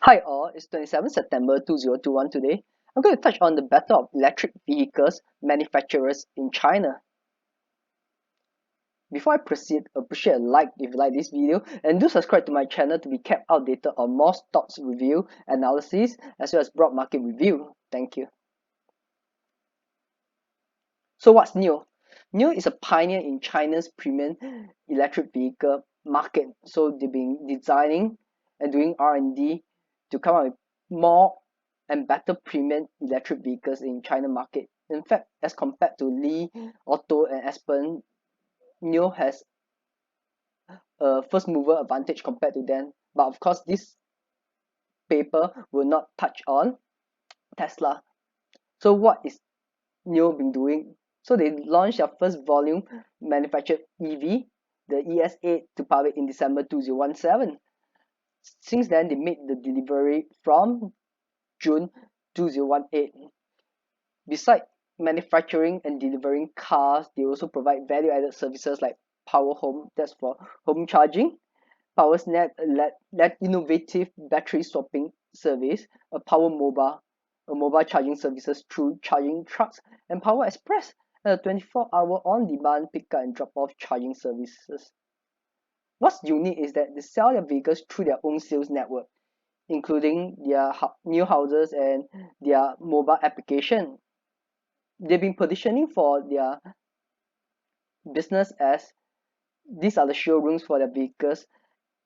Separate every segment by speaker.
Speaker 1: Hi all, it's 27 September 2021 today. I'm going to touch on the battle of electric vehicles manufacturers in China. Before I proceed, appreciate a like if you like this video and do subscribe to my channel to be kept updated on more stocks review, analysis, as well as broad market review. Thank you. So what's Nio? Nio is a pioneer in China's premium electric vehicle market. So they've been designing and doing R&D to come up with more and better premium electric vehicles in China market. In fact, as compared to Li Auto and Xpeng, Nio has a first mover advantage compared to them. But of course, this paper will not touch on Tesla. So what is Nio been doing? So they launched their first volume manufactured EV, the ES8, to public in December 2017. Since then, they made the delivery from June 2018. Besides manufacturing and delivering cars, they also provide value-added services like Power Home, that's for home charging, PowerSnap, that innovative battery swapping service, a Power Mobile, a mobile charging services through charging trucks, and Power Express, a 24-hour on-demand pick-up and drop-off charging services. What's unique is that they sell their vehicles through their own sales network, including their new houses and their mobile application. They've been positioning for their business as these are the showrooms for their vehicles,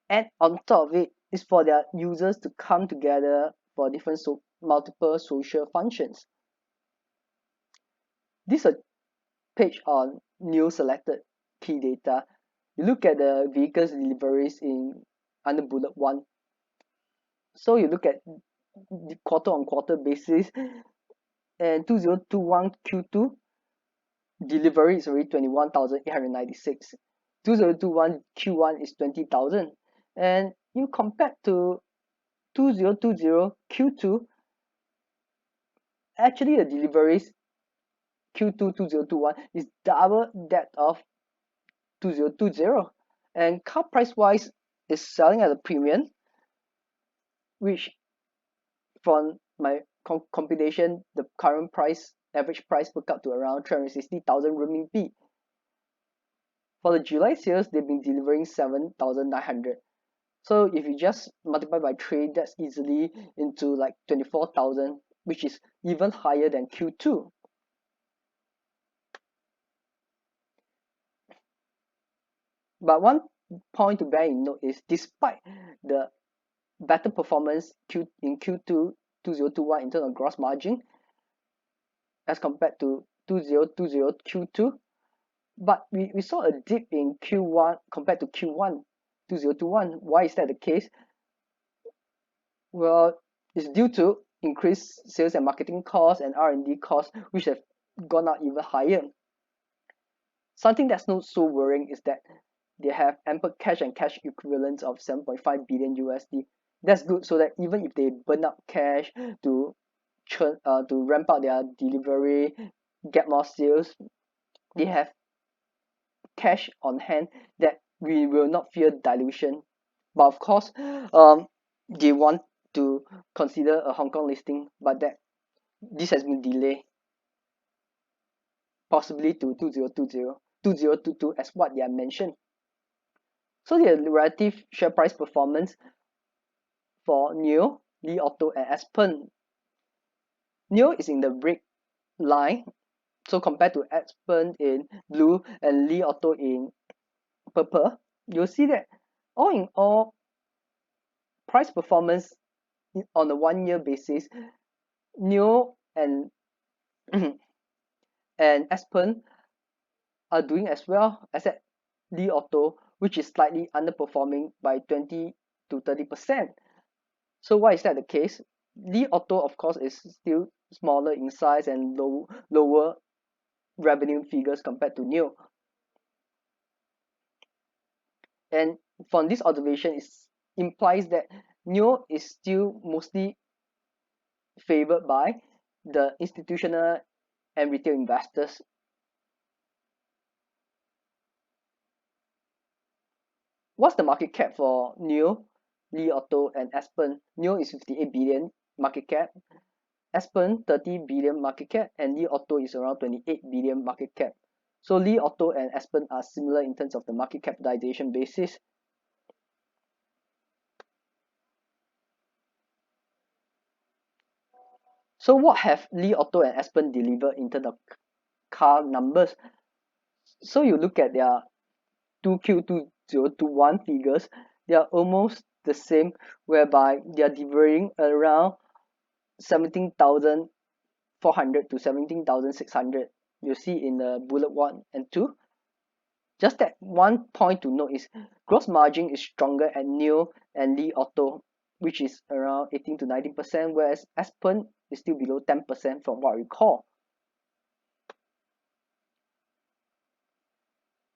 Speaker 1: and on top of it is for their users to come together for different multiple social functions. This is a page on new selected key data. You look at the vehicles deliveries in under bullet 1. So you look at the quarter on quarter basis, and 2021 Q2 delivery is already 21,896. 2021 Q1 is 20,000, and you compare to 2020 Q2, actually the deliveries Q2 2021 is double that of 2020, and car price wise is selling at a premium, which from my computation, the current price average price work out to around 360,000 renminbi. For the July sales, they've been delivering 7,900. So if you just multiply by 3, that's easily into like 24,000, which is even higher than Q2. But one point to bear in note is despite the better performance in Q2 2021 in terms of gross margin as compared to 2020 Q2, but we saw a dip in Q1 compared to Q1 2021. Why is that the case? Well, it's due to increased sales and marketing costs and R&D costs, which have gone up even higher. Something that's not so worrying is that they have ample cash and cash equivalents of 7.5 billion USD. That's good, so that even if they burn up cash to ramp up their delivery, get more sales, they have cash on hand that we will not fear dilution. But of course, they want to consider a Hong Kong listing, but that this has been delayed, possibly to 2022 as what they have mentioned. So the relative share price performance for Nio, Li Auto and Xpeng. Nio is in the red line, so compared to Xpeng in blue and Li Auto in purple, you'll see that all in all, price performance on a 1-year basis, Nio and and Xpeng are doing as well, except Li Auto, which is slightly underperforming by 20 to 30%. So why is that the case? Li Auto, of course, is still smaller in size and lower revenue figures compared to Nio. And from this observation, it implies that Nio is still mostly favored by the institutional and retail investors. What's the market cap for Nio? Li Auto and Xpeng. Nio is 58 billion market cap, Xpeng 30 billion market cap, and Li Auto is around 28 billion market cap. So Li Auto and Xpeng are similar in terms of the market capitalization basis. So what have Li Auto and Xpeng delivered in terms of car numbers? So you look at their 2Q 2021 figures, they are almost the same, whereby they are delivering around 17,400 to 17,600. You see in the bullet 1 and 2. Just that one point to note is gross margin is stronger at Nio and Li Auto, which is around 18 to 19%, whereas Xpeng is still below 10% from what I recall.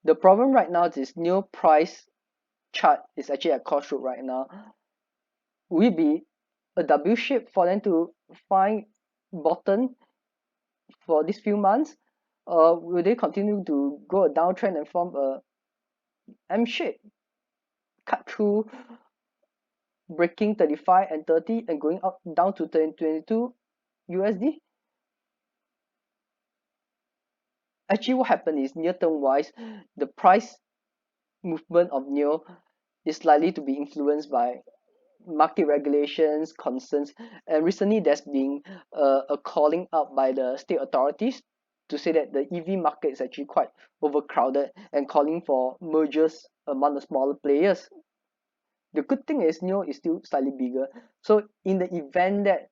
Speaker 1: The problem right now is Nio price chart is actually at crossroad right now. Will it be a W shape for them to find bottom for these few months? Or will they continue to go a downtrend and form a M shape, cut through breaking 35 and 30 and going up down to 22 USD? Actually, what happened is near term wise, the price movement of Nio is likely to be influenced by market regulations, concerns, and recently there's been a calling out by the state authorities to say that the EV market is actually quite overcrowded and calling for mergers among the smaller players. The good thing is Nio is still slightly bigger, so in the event that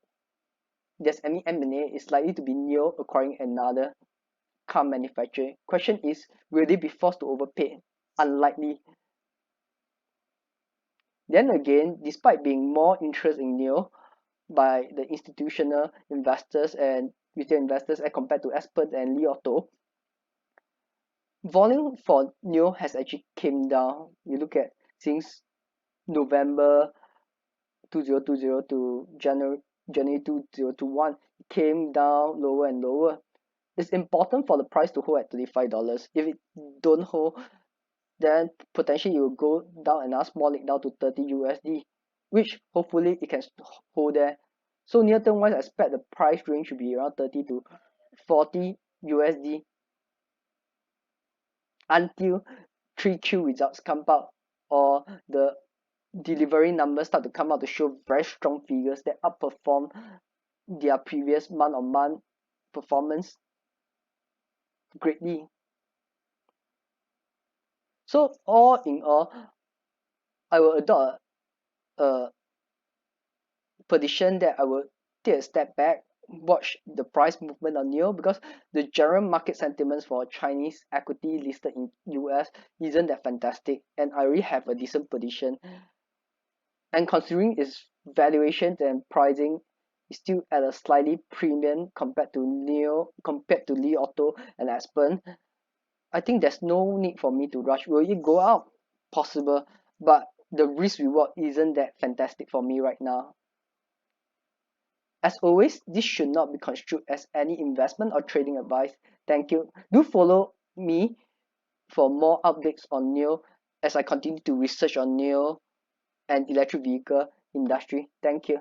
Speaker 1: there's any M&A, it's likely to be Nio acquiring another car manufacturer. Question is, will they be forced to overpay? Unlikely. Then again, despite being more interest in Nio by the institutional investors and retail investors as compared to Xpeng and Li Auto, volume for Nio has actually came down. You look at since November 2020 to January 2021, it came down lower and lower. It's important for the price to hold at $35. If it don't hold, then potentially it will go down another small leg down to 30 USD, which hopefully it can hold there. So near term wise, I expect the price range should be around 30 to 40 USD until 3Q results come out or the delivery numbers start to come out to show very strong figures that outperform their previous month-on-month performance greatly. So all in all, I will adopt a prediction that I will take a step back, watch the price movement on Nio, because the general market sentiments for Chinese equity listed in US isn't that fantastic, and I already have a decent position. And considering its valuations and pricing is still at a slightly premium compared to Li Auto and Xpeng, I think there's no need for me to rush. Will it go up? Possible, but the risk reward isn't that fantastic for me right now. As always, this should not be construed as any investment or trading advice. Thank you. Do follow me for more updates on Nio as I continue to research on Nio and electric vehicle industry. Thank you.